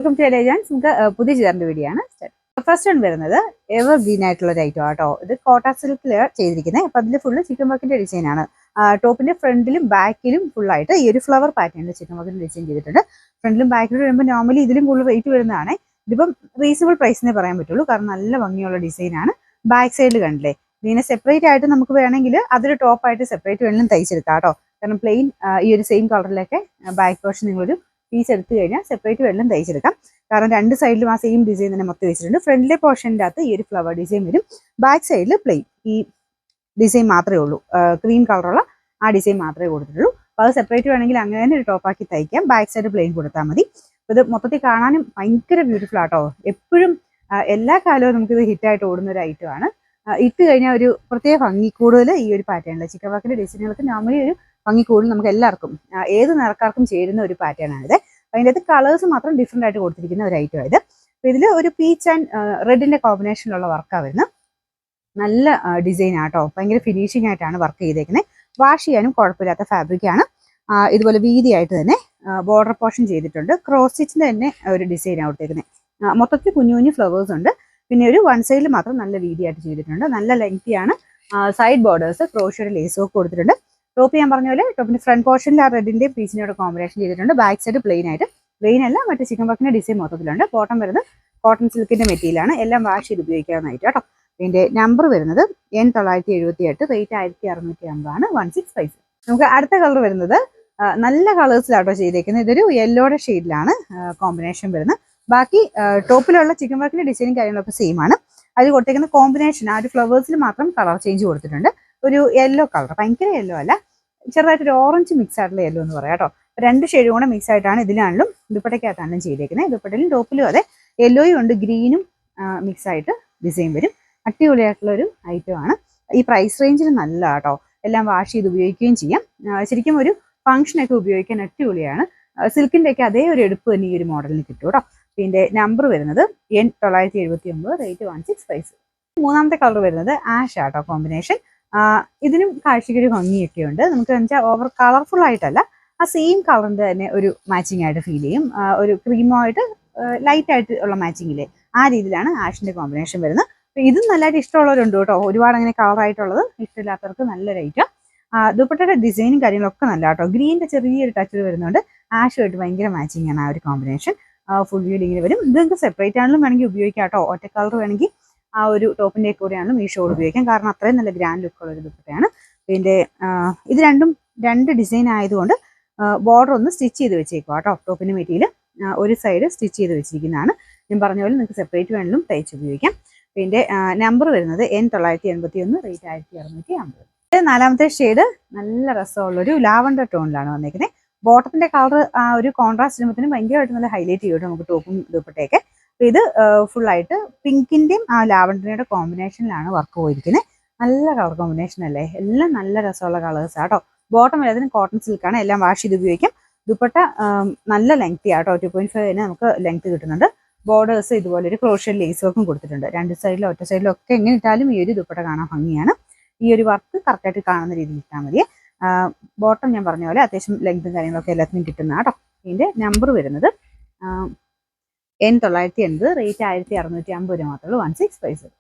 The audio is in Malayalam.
Welcome to എലൈജൻസ്. നമുക്ക് പുതിയ ചുരിദാറിന്റെ വീഡിയോ ആണ്. ഫസ്റ്റ് വൺ വരുന്നത് എവർ ഗ്രീൻ ആയിട്ടുള്ള ഒരു ഐറ്റം ആട്ടോ. ഇത് കോട്ട സിൽക്കിൽ ചെയ്തിരിക്കുന്നത്. അപ്പൊ അതിൽ ഫുള്ള് ചിക്കൻ വർക്കിന്റെ ഡിസൈൻ ആണ്. ടോപ്പിന്റെ ഫ്രണ്ടിലും ബാക്കിലും ഫുള്ളായിട്ട് ഈ ഒരു ഫ്ലവർ പാറ്റേണിൽ ചിക്കൻ വർക്കിന്റെ ഡിസൈൻ ചെയ്തിട്ടുണ്ട്. ഫ്രണ്ടിലും ബാക്കിലും വരുമ്പോൾ നോർമലി ഇതിലും കൂടുതൽ റേറ്റ് വരുന്നതാണ്. ഇതിപ്പം റീസണബിൾ പ്രൈസിനെ പറയാൻ പറ്റുള്ളൂ, കാരണം നല്ല ഭംഗിയുള്ള ഡിസൈൻ ആണ്. ബാക്ക് സൈഡിൽ കണ്ടില്ലേ, ഇതിനെ സെപ്പറേറ്റ് ആയിട്ട് നമുക്ക് വേണമെങ്കിൽ അതൊരു ടോപ്പായിട്ട് സെപ്പറേറ്റ് വേണമെങ്കിലും തയ്ച്ചെടുക്കാം കേട്ടോ. കാരണം പ്ലെയിൻ ഈ ഒരു സെയിം കളറിലൊക്കെ ബാക്ക് പോർഷൻ നിങ്ങളൊരു പീസ് എടുത്തു കഴിഞ്ഞാൽ സെപ്പറേറ്റ് വെള്ളം തയ്ച്ചെടുക്കാം. കാരണം രണ്ട് സൈഡിലും ആ സെയിം ഡിസൈൻ തന്നെ മൊത്തം വെച്ചിട്ടുണ്ട്. ഫ്രണ്ടിലെ പോർഷൻ്റെ അകത്ത് ഈ ഒരു ഫ്ലവർ ഡിസൈൻ വരും. ബാക്ക് സൈഡിൽ പ്ലെയിൻ ഈ ഡിസൈൻ മാത്രമേ ഉള്ളൂ, ക്രീം കളറുള്ള ആ ഡിസൈൻ മാത്രമേ കൊടുത്തിട്ടുള്ളൂ. അപ്പോൾ അത് സെപ്പറേറ്റ് വേണമെങ്കിൽ അങ്ങനെ തന്നെ ഒരു ടോപ്പാക്കി തയ്ക്കാം. ബാക്ക് സൈഡ് പ്ലെയിൻ കൊടുത്താൽ മതി. അപ്പോൾ ഇത് മൊത്തത്തിൽ കാണാനും ഭയങ്കര ബ്യൂട്ടിഫുൾ ആട്ടോ. എപ്പോഴും എല്ലാ കാലവും നമുക്കിത് ഹിറ്റായിട്ട് ഓടുന്ന ഒരു ഐറ്റമാണ്. ഇട്ട് കഴിഞ്ഞാൽ ഒരു പ്രത്യേക ഭംഗി കൂടുതൽ ഈ ഒരു പാറ്റേണിൽ ചിക്കൻ വർക്കിന്റെ ഡിസൈനുകൾക്ക് നോർമലി ഒരു ഭംഗി കൂടുതൽ നമുക്ക് എല്ലാവർക്കും ഏത് നിറക്കാർക്കും ചേരുന്ന ഒരു പാറ്റേൺ ആണിത്. അതിൻ്റെ അകത്ത് കളേഴ്സ് മാത്രം ഡിഫറെൻ്റ് ആയിട്ട് കൊടുത്തിരിക്കുന്ന ഒരു ഐറ്റം ഇത്. അപ്പോൾ ഇതിൽ ഒരു പീച്ച് ആൻഡ് റെഡിന്റെ കോമ്പിനേഷനിലുള്ള വർക്കാണ് വരുന്നത്. നല്ല ഡിസൈൻ ആട്ടോ, ഭയങ്കര ഫിനിഷിംഗ് ആയിട്ടാണ് വർക്ക് ചെയ്തേക്കുന്നത്. വാഷ് ചെയ്യാനും കുഴപ്പമില്ലാത്ത ഫാബ്രിക്കാണ്. ഇതുപോലെ വീതിയായിട്ട് തന്നെ ബോർഡർ പോർഷൻ ചെയ്തിട്ടുണ്ട്. ക്രോസ് സ്റ്റിച്ചിന്റെ തന്നെ ഒരു ഡിസൈനാണ് കൊടുത്തേക്കുന്നത്. മൊത്തത്തിൽ കുഞ്ഞു കുഞ്ഞു ഫ്ലവേഴ്സ് ഉണ്ട്. പിന്നെ ഒരു വൺ സൈഡിൽ മാത്രം നല്ല വീതിയായിട്ട് ചെയ്തിട്ടുണ്ട്. നല്ല ലെങ്തിയാണ്. സൈഡ് ബോർഡേഴ്സ് ക്രോഷ്യയുടെ ലേസ് വർക്ക് കൊടുത്തിട്ടുണ്ട്. ടോപ്പ് ഞാൻ പറഞ്ഞ പോലെ ടോപ്പിന്റെ ഫ്രണ്ട് പോർഷനിൽ ആ റെഡിന്റെ പീച്ചിനോട് കോമ്പിനേഷൻ ചെയ്തിട്ടുണ്ട്. ബാക്ക് സൈഡ് പ്ലെയിൻ ആയിട്ട്, പ്ലെയിൻ അല്ല മറ്റേ ചിക്കൻ വർക്കിന്റെ ഡിസൈൻ മൊത്തത്തിലുണ്ട്. ബോട്ടം വരുന്നത് കോട്ടൺ സിൽക്കിന്റെ മെറ്റീരിയലാണ്. എല്ലാം വാഷ് ചെയ്ത് ഉപയോഗിക്കാവുന്നതായിട്ട് കേട്ടോ. ഇതിന്റെ നമ്പർ വരുന്നത് N978, റേറ്റ് 1650 165. നമുക്ക് അടുത്ത കളർ വരുന്നത് നല്ല കളേഴ്സിലാട്ടോ ചെയ്തേക്കുന്നത്. ഇതൊരു യെല്ലോയുടെ ഷെയ്ഡിലാണ് കോമ്പിനേഷൻ വരുന്നത്. ബാക്കി ടോപ്പിലുള്ള ചിക്കൻ വർക്കിന്റെ ഡിസൈനും കാര്യങ്ങളൊക്കെ സെയിം ആണ്. അതിൽ കൊടുത്തേക്കുന്ന കോമ്പിനേഷൻ ആ ഒരു ഫ്ലവേഴ്സിൽ മാത്രം കളർ ചേഞ്ച് കൊടുത്തിട്ടുണ്ട്. ഒരു യെല്ലോ കളർ, ഭയങ്കര യെല്ലോ അല്ല, ചെറുതായിട്ടൊരു ഓറഞ്ച് മിക്സ് ആയിട്ടുള്ള യെല്ലോ എന്ന് പറയാം കേട്ടോ. രണ്ട് ഷെയ്ഡും കൂടെ മിക്സ് ആയിട്ടാണ് ഇതിലാണെങ്കിലും ദുപ്പട്ടയ്ക്കകത്താണെങ്കിലും ചെയ്തേക്കുന്നത്. ദുപ്പട്ടയിലും ടോപ്പിലും അതെ യെല്ലോയും ഉണ്ട്, ഗ്രീനും മിക്സ് ആയിട്ട് ഡിസൈൻ വരും. അടിപൊളിയായിട്ടുള്ള ഒരു ഐറ്റം ആണ്. ഈ പ്രൈസ് റേഞ്ചിന് നല്ല കേട്ടോ. എല്ലാം വാഷ് ചെയ്ത് ഉപയോഗിക്കുകയും ചെയ്യാം. ശരിക്കും ഒരു ഫംഗ്ഷനൊക്കെ ഉപയോഗിക്കാൻ അടിപൊളിയാണ്. സിൽക്കിന്റെ ഒക്കെ അതേ ഒരു എടുപ്പ് തന്നെ ഈ ഒരു മോഡലിന് കിട്ടും കേട്ടോ. ഇതിന്റെ നമ്പർ വരുന്നത് N979, റേറ്റ് 165. മൂന്നാമത്തെ കളർ വരുന്നത് ആഷ് ആട്ടോ കോമ്പിനേഷൻ. ഇതിനും കാഴ്ചയ്ക്കൊരു ഭംഗിയൊക്കെ ഉണ്ട്. നമുക്ക് വെച്ചാൽ ഓവർ കളർഫുൾ ആയിട്ടല്ല, ആ സെയിം കളറിന്റെ തന്നെ ഒരു മാച്ചിങ് ആയിട്ട് ഫീൽ ചെയ്യും. ഒരു ക്രീമായിട്ട് ലൈറ്റ് ആയിട്ട് ഉള്ള മാച്ചിങ്ങില്ലേ, ആ രീതിയിലാണ് ആഷിന്റെ കോമ്പിനേഷൻ വരുന്നത്. അപ്പൊ ഇതും നല്ലതായിട്ട് ഇഷ്ടമുള്ളവരുണ്ട് കേട്ടോ. ഒരുപാട് അങ്ങനെ കളറായിട്ടുള്ളത് ഇഷ്ടമില്ലാത്തവർക്ക് നല്ലൊരു ഐറ്റം. ദുപ്പട്ടയുടെ ഡിസൈനും കാര്യങ്ങളൊക്കെ നല്ല കേട്ടോ. ഗ്രീനിന്റെ ചെറിയൊരു ടച്ച് വരുന്നുണ്ട്. ആഷുമായിട്ട് ഭയങ്കര മാച്ചിങ് ആണ് ആ ഒരു കോമ്പിനേഷൻ. ഫുൾ വ്യൂ ഇങ്ങനെ വരും. ഇത് നിങ്ങൾക്ക് സെപ്പറേറ്റ് ആണെങ്കിലും വേണമെങ്കിൽ ഉപയോഗിക്കാം കേട്ടോ. ഒറ്റ കളർ വേണമെങ്കിൽ ആ ഒരു ടോപ്പിന്റെ കൂടെ ആണെങ്കിലും ഈ ഷോൾ ഉപയോഗിക്കാം. കാരണം അത്രയും നല്ല ഗ്രാൻഡ് ലുക്കുള്ള ഒരു ദുപ്പട്ടയാണ്. പിന്നെ ഇത് രണ്ടും രണ്ട് ഡിസൈൻ ആയതുകൊണ്ട് ബോർഡർ ഒന്ന് സ്റ്റിച്ച് ചെയ്ത് വെച്ചേക്കുക കേട്ടോ. ടോപ്പിന്റെ മെറ്റീരിയൽ ഒരു സൈഡ് സ്റ്റിച്ച് ചെയ്ത് വെച്ചിരിക്കുന്നതാണ്. ഞാൻ പറഞ്ഞ പോലെ നിങ്ങൾക്ക് സെപ്പറേറ്റ് വേണമെങ്കിലും തയ്ച്ച് ഉപയോഗിക്കാം. പിന്നെ നമ്പർ വരുന്നത് N981, റേറ്റ് 1650. നാലാമത്തെ ഷെയ്ഡ് നല്ല രസമുള്ളൊരു ലാവണ്ടർ ടോണിലാണ് വന്നേക്കുന്നത്. ബോട്ടത്തിന്റെ കളർ ആ ഒരു കോൺട്രാസ്റ്റ് വരുമ്പോഴത്തേനും ഭയങ്കരമായിട്ട് നല്ല ഹൈലൈറ്റ് ചെയ്യും നമുക്ക് ടോപ്പും ദുപ്പട്ടയൊക്കെ. അപ്പൊ ഇത് ഫുള്ളായിട്ട് പിങ്കിന്റെയും ആ ലാവണ്ടറിന്റെ കോമ്പിനേഷനിലാണ് വർക്ക് പോയിരിക്കുന്നത്. നല്ല കളർ കോമ്പിനേഷൻ അല്ലേ, എല്ലാം നല്ല രസമുള്ള കളേഴ്സ് ആട്ടോ. ബോട്ടം എല്ലാത്തിനും കോട്ടൺ സിൽക്കാണ്. എല്ലാം വാഷ് ചെയ്ത് ഉപയോഗിക്കാം. ദുപ്പട്ട നല്ല ലെങ്തി ആട്ടോ, 2.5 തന്നെ നമുക്ക് ലെങ്ത് കിട്ടുന്നുണ്ട്. ബോർഡേഴ്സ് ഇതുപോലെ ഒരു ക്രോഷ്യൻ ലേസ് വർക്കും കൊടുത്തിട്ടുണ്ട്. രണ്ട് സൈഡിലും ഒറ്റ സൈഡിലും ഒക്കെ എങ്ങനെ ഇട്ടാലും ഈ ഒരു ദുപ്പട്ട കാണാൻ ഭംഗിയാണ്. ഈ ഒരു വർക്ക് കറക്റ്റായിട്ട് കാണുന്ന രീതിയിൽ ഇട്ടാൽ മതി. ബോട്ടം ഞാൻ പറഞ്ഞ പോലെ അത്യാവശ്യം ലെങ്തും കാര്യങ്ങളൊക്കെ എല്ലാത്തിനും കിട്ടുന്ന കേട്ടോ. ഇതിന്റെ നമ്പർ വരുന്നത് N980, റേറ്റ് 1650 മാത്രമേ 165.